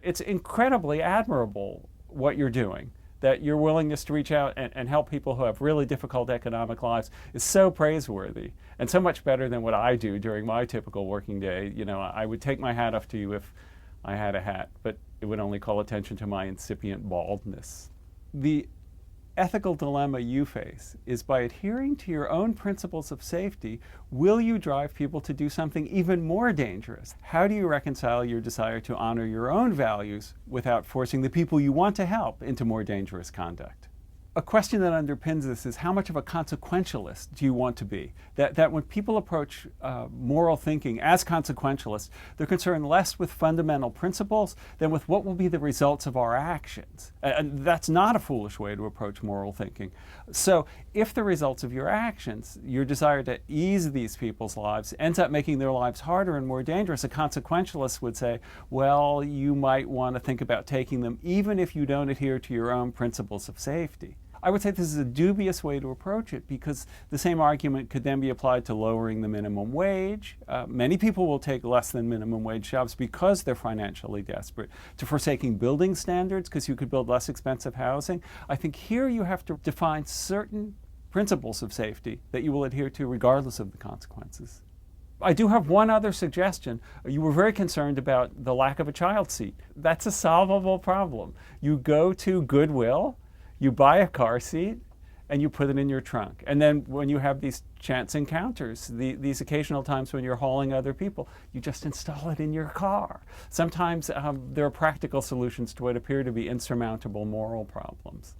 It's incredibly admirable what you're doing. That your willingness to reach out and help people who have really difficult economic lives is so praiseworthy and so much better than what I do during my typical working day. You know, I would take my hat off to you if I had a hat, but it would only call attention to my incipient baldness. The ethical dilemma you face is, by adhering to your own principles of safety, will you drive people to do something even more dangerous? How do you reconcile your desire to honor your own values without forcing the people you want to help into more dangerous conduct? A question that underpins this is, how much of a consequentialist do you want to be? That when people approach moral thinking as consequentialists, they're concerned less with fundamental principles than with what will be the results of our actions. And that's not a foolish way to approach moral thinking. So if the results of your actions, your desire to ease these people's lives, ends up making their lives harder and more dangerous, a consequentialist would say, well, you might want to think about taking them even if you don't adhere to your own principles of safety. I would say this is a dubious way to approach it, because the same argument could then be applied to lowering the minimum wage. Many people will take less than minimum wage jobs because they're financially desperate. To forsaking building standards because you could build less expensive housing. I think here you have to define certain principles of safety that you will adhere to regardless of the consequences. I do have one other suggestion. You were very concerned about the lack of a child seat. That's a solvable problem. You go to Goodwill, you buy a car seat, and you put it in your trunk. And then when you have these chance encounters, these occasional times when you're hauling other people, you just install it in your car. Sometimes there are practical solutions to what appear to be insurmountable moral problems.